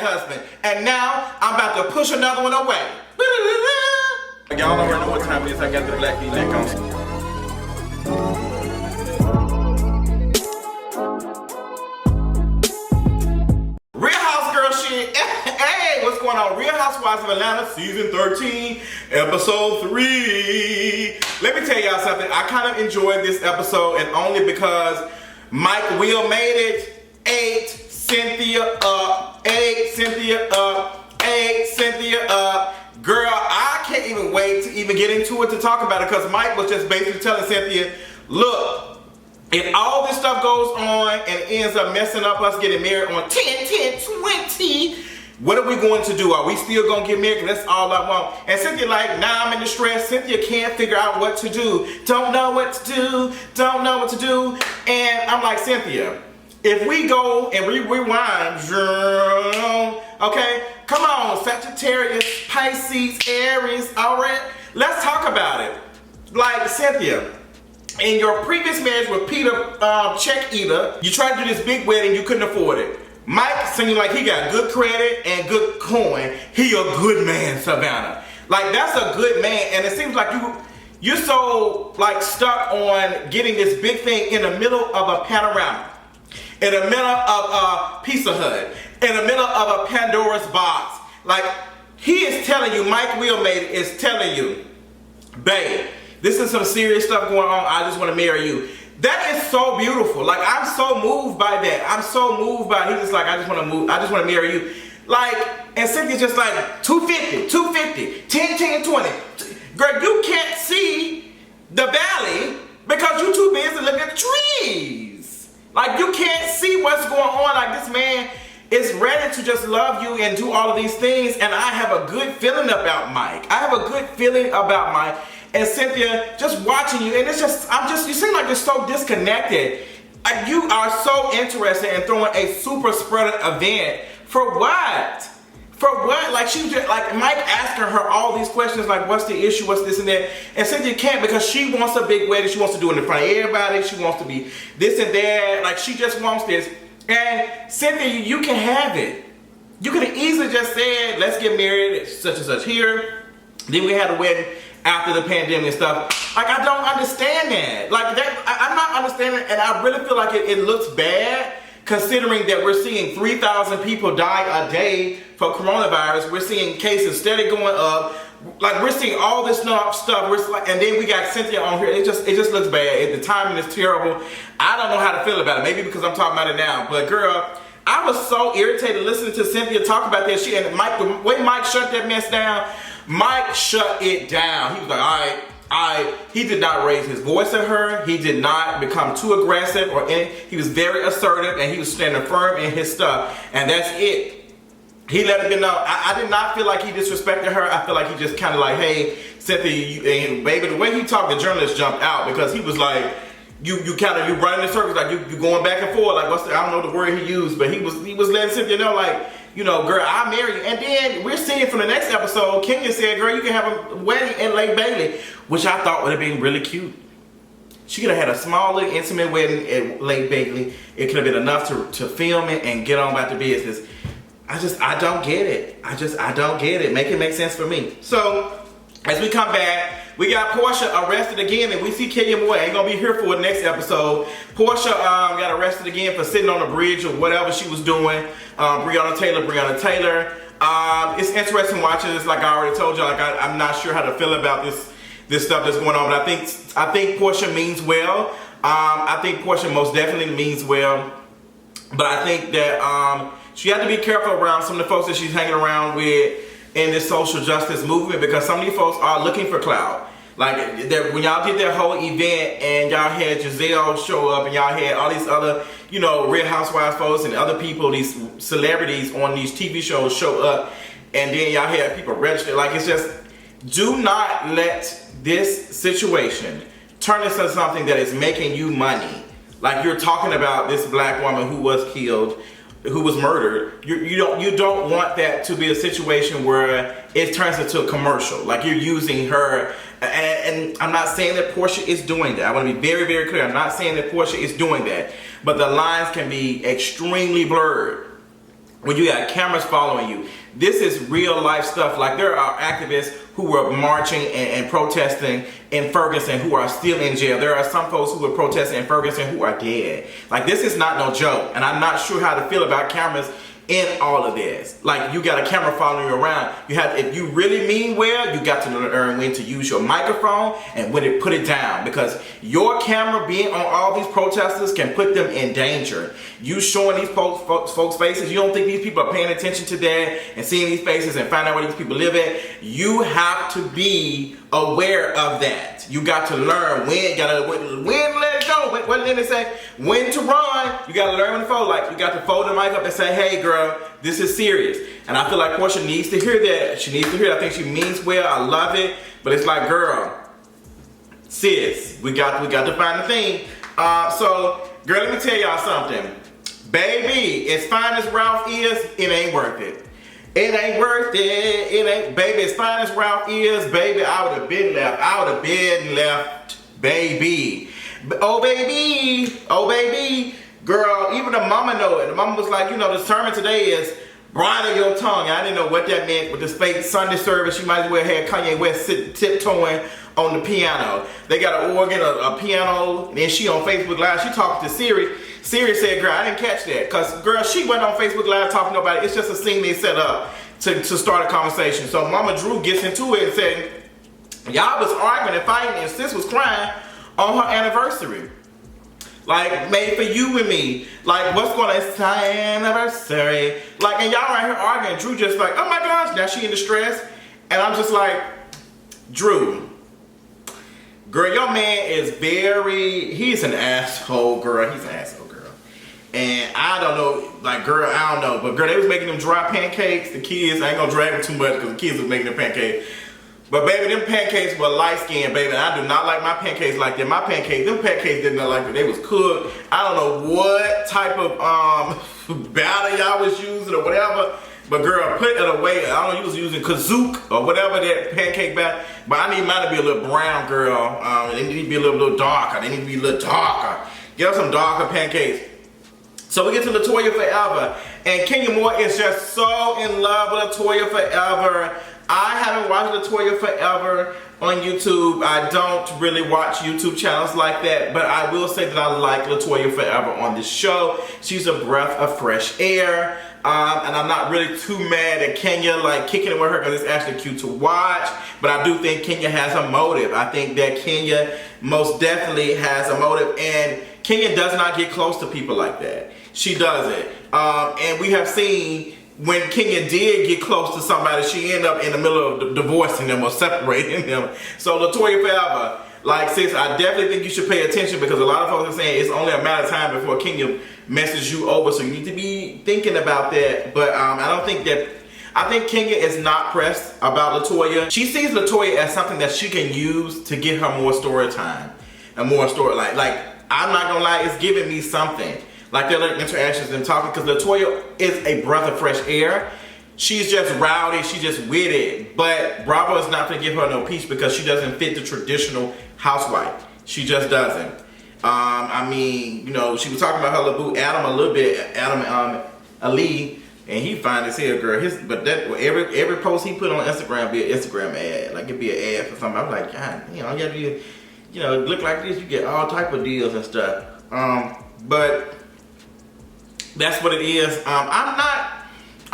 husband. And now I'm about to push another one away. Y'all already know what time it is. I got the black V-neck on. What's going on? Real Housewives of Atlanta, season 13, episode 3. Let me tell y'all something. I kind of enjoyed this episode, and only because Mike Will made it. 8 Cynthia up, 8 Cynthia up, 8 Cynthia up. Girl, I can't even wait to even get into it to talk about it, because Mike was just basically telling Cynthia, look, if all this stuff goes on and ends up messing up us getting married on 10/10/20, what are we going to do? Are we still going to get married? Because that's all I want. And Cynthia like, nah, I'm in distress. Cynthia can't figure out what to do. Don't know what to do. Don't know what to do. And I'm like, Cynthia, if we go and rewind, okay, come on, Sagittarius, Pisces, Aries, all right, let's talk about it. Like, Cynthia, in your previous marriage with Peter Check Eater, you tried to do this big wedding, you couldn't afford it. Mike seems like he got good credit and good coin. He a good man, Savannah. Like, that's a good man. And it seems like you're so like stuck on getting this big thing in the middle of a panorama, in the middle of a Pizza Hut, in the middle of a Pandora's box. Like, he is telling you, Mike Will made it, is telling you, babe, this is some serious stuff going on. I just want to marry you. That is so beautiful. Like, I'm so moved by that. I'm so moved by it. He's just like, I just want to move. I just want to marry you. Like, and Cynthia's just like, 250, 250, 10, 10, 20. Girl, you can't see the valley because you're too busy looking at the trees. Like, you can't see what's going on. Like, this man is ready to just love you and do all of these things. And I have a good feeling about Mike. I have a good feeling about Mike. And Cynthia, just watching you, and it's just, you seem like you're so disconnected. You are so interested in throwing a super spreader event. For what? For what? Like, she just, like, Mike asking her all these questions, like, what's the issue, what's this and that. And Cynthia can't, because she wants a big wedding. She wants to do it in front of everybody. She wants to be this and that. Like, she just wants this. And Cynthia, you can have it. You could have easily just said, let's get married, such and such here. Then we had a wedding after the pandemic and stuff. Like, I don't understand that. Like, that, I'm not understanding, and I really feel like it looks bad, considering that we're seeing 3,000 people die a day for coronavirus. We're seeing cases steady going up. Like, we're seeing all this stuff. And then we got Cynthia on here. It just looks bad. The timing is terrible. I don't know how to feel about it. Maybe because I'm talking about it now. But girl, I was so irritated listening to Cynthia talk about that shit. And Mike, the way Mike shut that mess down, Mike shut it down. He was like, all right. He did not raise his voice at her. He did not become too aggressive or anything. He was very assertive, and he was standing firm in his stuff. And that's it. He let it be known. I did not feel like he disrespected her. I feel like he just kind of like, hey, Cynthia, and baby, the way he talked, the journalist jumped out, because he was like, you running in circles, like you going back and forth, like I don't know the word he used, but he was letting Cynthia know, like, you know, girl, I'll marry you. And then we're seeing from the next episode, Kenya said, girl, you can have a wedding in Lake Bailey, which I thought would have been really cute. She could have had a small little intimate wedding at Lake Bailey. It could have been enough to film it and get on about the business. I don't get it. I don't get it. Make it make sense for me. So, as we come back, we got Porsha arrested again, and we see Kenya Moore ain't gonna be here for the next episode. Porsha got arrested again for sitting on a bridge or whatever she was doing. Breonna Taylor. It's interesting watching this. Like I already told you, like I'm not sure how to feel about this stuff that's going on, but I think Porsha means well. I think Porsha most definitely means well, but I think that she had to be careful around some of the folks that she's hanging around with in this social justice movement, because some of these folks are looking for clout. Like, when y'all did that whole event and y'all had Giselle show up and y'all had all these other, you know, Real Housewives folks and other people, these celebrities on these TV shows show up, and then y'all had people register. Like, it's just, do not let this situation turn into something that is making you money. Like, you're talking about this black woman who was killed, who was murdered. You don't want that to be a situation where it turns into a commercial. Like, you're using her, and I'm not saying that Porsha is doing that. I want to be very, very clear. I'm not saying that Porsha is doing that, but the lines can be extremely blurred when you got cameras following you. This is real life stuff. Like, there are activists who were marching and protesting in Ferguson who are still in jail. There are some folks who were protesting in Ferguson who are dead. Like, this is not no joke. And I'm not sure how to feel about cameras in all of this. Like, you got a camera following you around. You have, if you really mean well, you got to learn when to use your microphone and when to put it down, because your camera being on all these protesters can put them in danger. You showing these folks faces, you don't think these people are paying attention to that and seeing these faces and find out where these people live at. You have to be aware of that. You got to learn when to let it go. What did they say? When to run. You got to learn when to fold. Like, you got to fold the mic up and say, hey girl, this is serious. And I feel like Porsha needs to hear that. She needs to hear it. I think she means well. I love it. But it's like, girl, sis, we got to find the thing. So, girl, let me tell y'all something. Baby, as fine as Ralph is, it ain't worth it. It ain't worth it. It ain't, baby, as fine as Ralph is, baby, I would have been left. I would have been left, baby. Oh, baby. Oh, baby. Girl, even the mama know it. The mama was like, you know, the sermon today is bridle your tongue. I didn't know what that meant with this fake Sunday service. She might as well have Kanye West tiptoeing on the piano. They got an organ, a piano, and then she on Facebook Live. She talking to Siri. Siri said, girl, I didn't catch that. Because, girl, she went on Facebook Live talking to nobody. It's just a scene they set up to start a conversation. So Mama Drew gets into it and said, y'all was arguing and fighting and sis was crying on her anniversary. Like, made for you and me. Like, what's going on? It's our anniversary. Like, and y'all right here arguing. Drew just like, oh my gosh, now she in distress. And I'm just like, Drew, girl, your man is he's an asshole, girl. He's an asshole, girl. And I don't know, like, girl, I don't know. But, girl, they was making them dry pancakes. The kids, I ain't gonna drag them too much because the kids was making them pancakes. But, baby, them pancakes were light-skinned, baby. And I do not like my pancakes like that. Them pancakes did not like that. They was cooked. I don't know what type of batter y'all was using or whatever. But, girl, put it away. I don't know, you was using kazook or whatever that pancake batter. But I need mine to be a little brown, girl. They need to be a little darker. They need to be a little darker. Get us some darker pancakes. So we get to Latoya Forever. And Kenya Moore is just so in love with Latoya Forever. I haven't watched Latoya Forever on YouTube. I don't really watch YouTube channels like that, but I will say that I like Latoya Forever on this show. She's a breath of fresh air, and I'm not really too mad at Kenya, like kicking it with her, because it's actually cute to watch. But I do think Kenya has a motive. I think that Kenya most definitely has a motive, and Kenya does not get close to people like that. She doesn't, and we have seen, when Kenya did get close to somebody, she ended up in the middle of divorcing them or separating them. So Latoya Forever, like, sis, I definitely think you should pay attention, because a lot of folks are saying it's only a matter of time before Kenya messes you over. So you need to be thinking about that. But I think Kenya is not pressed about Latoya. She sees Latoya as something that she can use to get her more story time and more story. Like I'm not gonna lie, it's giving me something. Like their interactions and talking, because Latoya is a breath of fresh air. She's just rowdy, she's just with it. But Bravo is not gonna give her no peace, because she doesn't fit the traditional housewife. She just doesn't. I mean, you know, she was talking about her little boo Adam a little bit, Ali, and he fine as hell, girl. But that every post he put on Instagram be an Instagram ad, like it'd be an ad for something. I'm like, God, you know, you know, look like this, you get all type of deals and stuff. But that's what it is. I'm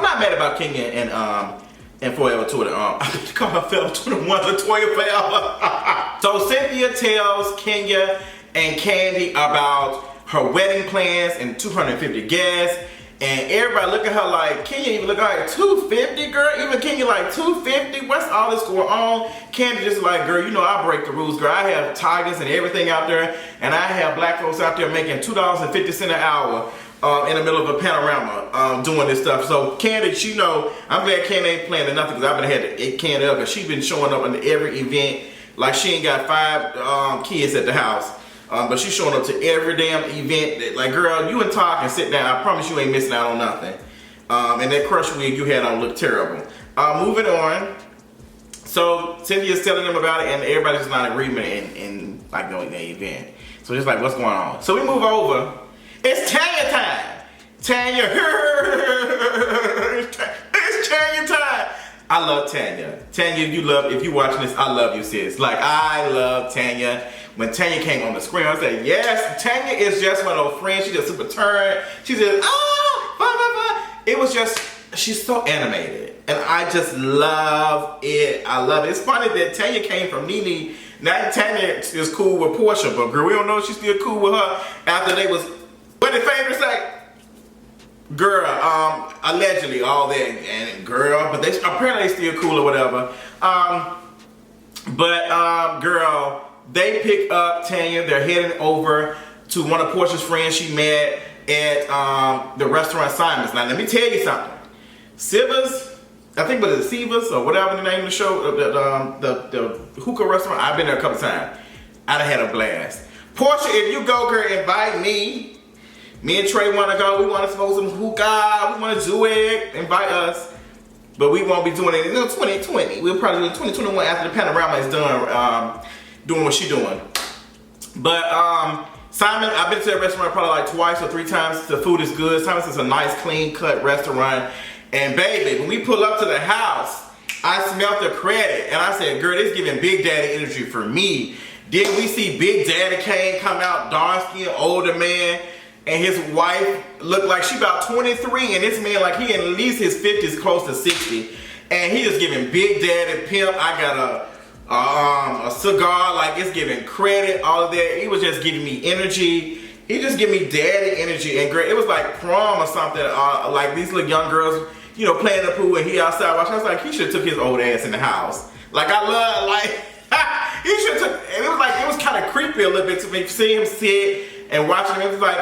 not mad about Kenya and Forever Twitter. I call her Forever 21, Latoya Forever. So Cynthia tells Kenya and Candy about her wedding plans and 250 guests. And everybody look at her like, Kenya even look like 250, girl? Even Kenya like 250? What's all this going on? Candy just like, girl, you know I break the rules, girl. I have tigers and everything out there, and I have black folks out there making $2.50 an hour in the middle of a panorama doing this stuff. So Candy, she know, I'm glad Candy ain't playing nothing, because I've been had to Candy up, because she's been showing up in every event. Like she ain't got 5 kids at the house. But she's showing up to every damn event. Like, girl, you and Todd can sit down. I promise you ain't missing out on nothing. And that crush wig you had on looked terrible. Moving on. So Cynthia's telling them about it, and everybody's not in agreement in like the event. So it's like, what's going on? So we move over. It's Tanya time. Tanya. I love Tanya. Tanya, if you watching this, I love you, sis. Like, I love Tanya. When Tanya came on the screen, I said, yes, Tanya is just one of those friends. She just super turned. She just, It was just, she's so animated. And I just love it. I love it. It's funny that Tanya came from Nene. Now Tanya is cool with Porsha, but girl, we don't know if she's still cool with her after they was, what did Favor say? Girl, allegedly all that, and girl, but they apparently still cool or whatever. Girl, they pick up Tanya. They're heading over to one of Porsha's friends she met at the restaurant Simon's. Now, let me tell you something. Siva's, I think it was Siva's or whatever the name of the show, the hookah restaurant. I've been there a couple times. I done had a blast. Porsha, if you go, girl, invite me. Me and Trey want to go. We want to smoke some hookah. We want to do it. Invite us. But we won't be doing it until 2020. We'll probably do it in 2021 after the panorama is done doing what she's doing. But Simon, I've been to that restaurant probably like twice or 3 times. The food is good. Simon's is a nice, clean cut restaurant. And baby, when we pull up to the house, I smelled the credit. And I said, girl, this giving Big Daddy energy for me. Then we see Big Daddy Kane come out, dark-skinned, older man. And his wife looked like she about 23, and this man like he at least his 50s, close to 60. And he just giving Big Daddy pimp. I got a cigar, like it's giving credit, all of that. He was just giving me energy. He just gave me daddy energy and great. It was like prom or something. Like these little young girls, you know, playing the pool and he outside watching. I was like, he should have took his old ass in the house. Like I love, like he should have took. And it was like it was kind of creepy a little bit to me, see him sit and watching him. It was like,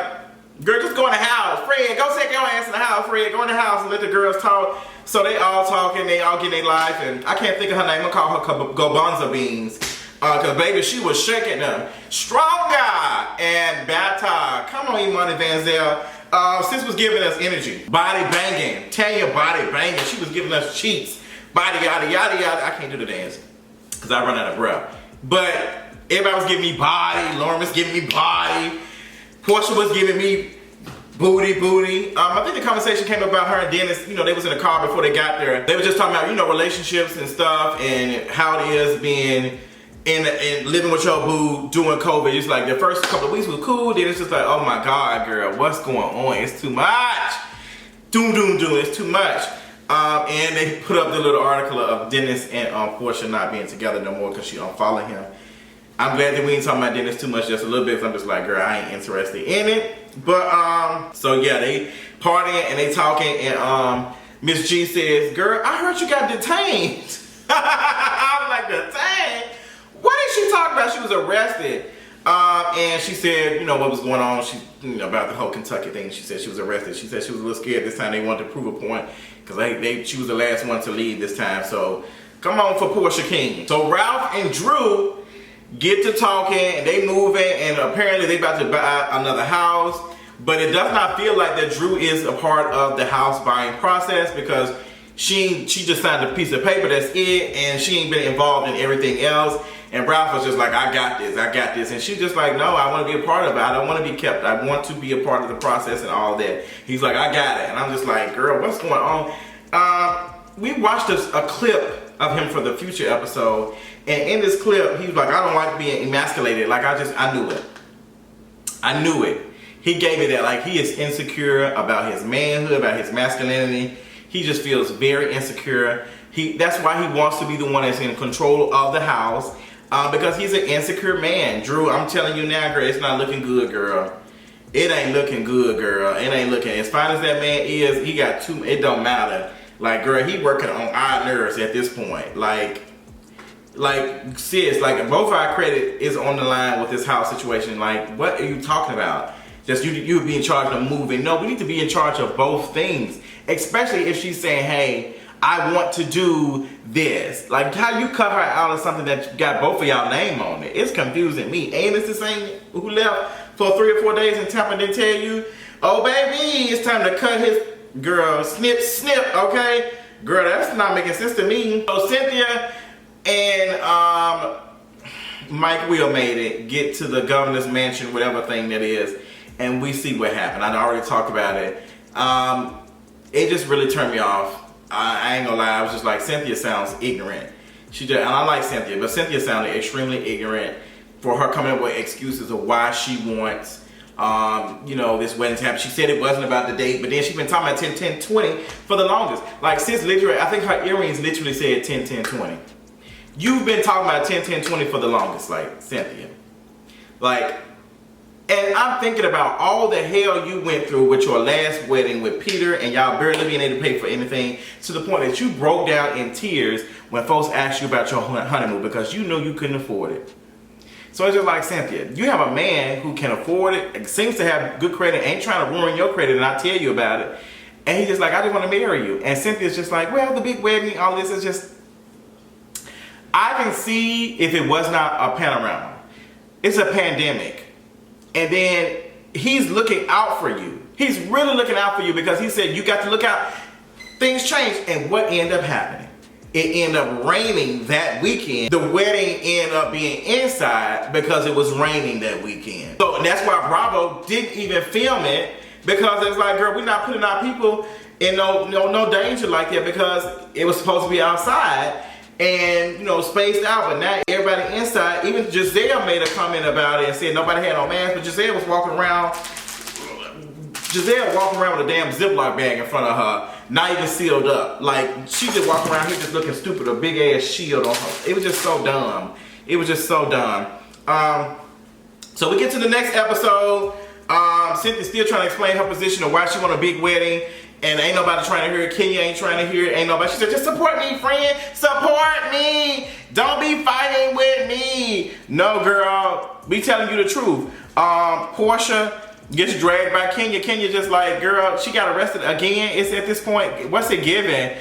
girl, just go in the house. Fred, go take your ass in the house. Fred, go in the house and let the girls talk. So they all talking, they all getting their life, and I can't think of her name. I'm gonna call her Gobonza Beans. Cause baby, she was shaking them. Stronger and Bata. Come on, Imani Vanzel. Sis was giving us energy. Body banging. Tanya body banging. She was giving us cheeks. Body yada yada yada. I can't do the dance because I run out of breath. But everybody was giving me body. Lauren was giving me body. Porsha was giving me booty. I think the conversation came about her and Dennis. You know, they was in the car before they got there. They were just talking about, you know, relationships and stuff and how it is being in living with your boo doing COVID. It's like the first couple of weeks was cool. Then it's just like, oh my God, girl, what's going on? It's too much. Doom. It's too much. And they put up the little article of Dennis and Porsha not being together no more because she unfollowed him. I'm glad that we ain't talking about Dennis too much, just a little bit, because I'm just like, girl, I ain't interested in it. But, so yeah, they partying and they talking, and Miss G says, girl, I heard you got detained. I was like, detained? What did she talk about? She was arrested. And she said, you know, what was going on, she, you know, about the whole Kentucky thing. She said she was arrested. She said she was a little scared this time. They wanted to prove a point, because she was the last one to leave this time. So, come on for Porsha King. So, Ralph and Drew get to talking, and they moving, and apparently they about to buy another house, but it does not feel like that Drew is a part of the house buying process, because she just signed a piece of paper, that's it, and she ain't been involved in everything else. And Ralph was just like, I got this, and she's just like, no, I want to be a part of it. I don't want to be kept. I want to be a part of the process and all that. He's like, I got it, and I'm just like, girl, what's going on? We watched a clip of him for the future episode, and in this clip, he was like, I don't like being emasculated. Like, I knew it. He gave me that, like, he is insecure about his manhood, about his masculinity. He just feels very insecure. That's why he wants to be the one that's in control of the house, because he's an insecure man. Drew, I'm telling you now, girl, it's not looking good, girl. It ain't looking good, girl. It ain't looking, as fine as that man is, he got two, it don't matter. Like, girl, he working on our nerves at this point. Like, sis, like, both our credit is on the line with this house situation. Like, what are you talking about? Just you would be in charge of moving. No, we need to be in charge of both things. Especially if she's saying, hey, I want to do this. Like, how you cut her out of something that got both of y'all name on it? It's confusing me. Ain't this the same who left for 3 or 4 days in Tampa didn't tell you, oh baby, it's time to cut his, girl, snip, okay? Girl, that's not making sense to me. So Cynthia and Mike Will made it, get to the governor's mansion, whatever thing that is, and we see what happened. I already talked about it. It just really turned me off. I ain't gonna lie, I was just like, Cynthia sounds ignorant. She just, and I like Cynthia, but Cynthia sounded extremely ignorant for her coming up with excuses of why she wants, you know, this wedding to happen. She said it wasn't about the date, but then she's been talking about 10, 10, 20 for the longest. Like, sis, literally, I think her earrings literally said 10, 10, 20. You've been talking about 10, 10, 20 for the longest, like, Cynthia. Like, and I'm thinking about all the hell you went through with your last wedding with Peter and y'all barely being able to pay for anything, to the point that you broke down in tears when folks asked you about your honeymoon because you knew you couldn't afford it. So it's just like, Cynthia, you have a man who can afford it, seems to have good credit, ain't trying to ruin your credit, and I tell you about it. And he's just like, I just want to marry you. And Cynthia's just like, well, the big wedding, all this is just... I can see if it was not a panorama. It's a pandemic. And then he's looking out for you. He's really looking out for you because he said, you got to look out. Things changed. And what ended up happening? It ended up raining that weekend. The wedding ended up being inside because it was raining that weekend. So that's why Bravo didn't even film it, because it's like, girl, we're not putting our people in no danger like that, because it was supposed to be outside and, you know, spaced out, but now everybody inside. Even Giselle made a comment about it and said nobody had no mask, but Giselle was walking around with a damn Ziploc bag in front of her, not even sealed up. Like, she just walking around here just looking stupid, a big ass shield on her. It was just so dumb. It was just so dumb. So we get to the next episode. Cynthia's still trying to explain her position of why she want a big wedding. And ain't nobody trying to hear it. Kenya ain't trying to hear it. Ain't nobody. She said, just support me, friend. Support me. Don't be fighting with me. No, girl. We telling you the truth. Porsha gets dragged by Kenya. Kenya just like, girl, she got arrested again. It's at this point, what's it giving?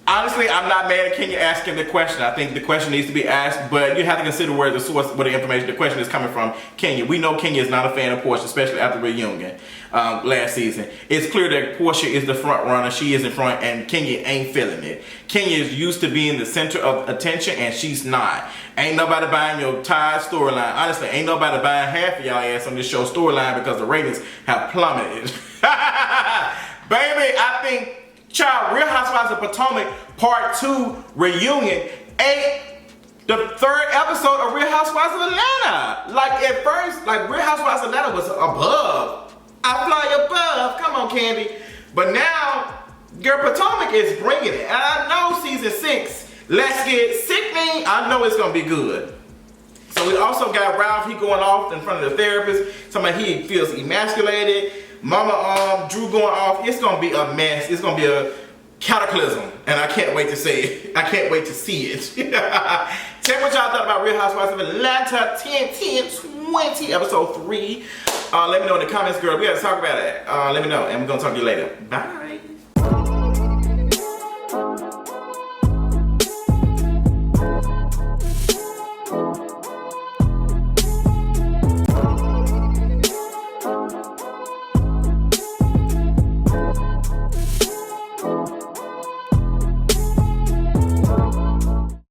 Honestly, I'm not mad at Kenya asking the question. I think the question needs to be asked, but you have to consider where the source, where the information, the question is coming from. Kenya, we know Kenya is not a fan of Porsha, especially after the reunion last season. It's clear that Porsha is the front runner. She is in front, and Kenya ain't feeling it. Kenya is used to being the center of attention, and she's not. Ain't nobody buying your Tide storyline. Honestly, ain't nobody buying half of y'all ass on this show storyline because the ratings have plummeted. Baby, I think, child, Real Housewives of Potomac Part 2 reunion ain't the third episode of Real Housewives of Atlanta. Like, at first, like, Real Housewives of Atlanta was above. I fly above. Come on, Candy. But now, girl, Potomac is bringing it. And I know season 6, Let's Get Sickening, I know it's going to be good. So we also got Ralph, he going off in front of the therapist. Somebody he feels emasculated. Mama Drew going off. It's gonna be a mess. It's gonna be a cataclysm, and I can't wait to say it. I can't wait to see it. Tell me what y'all thought about Real Housewives of Atlanta 10/10/20 episode 3. Let me know in the comments, girl. We gotta talk about it. Let me know, and we're gonna talk to you later. Bye.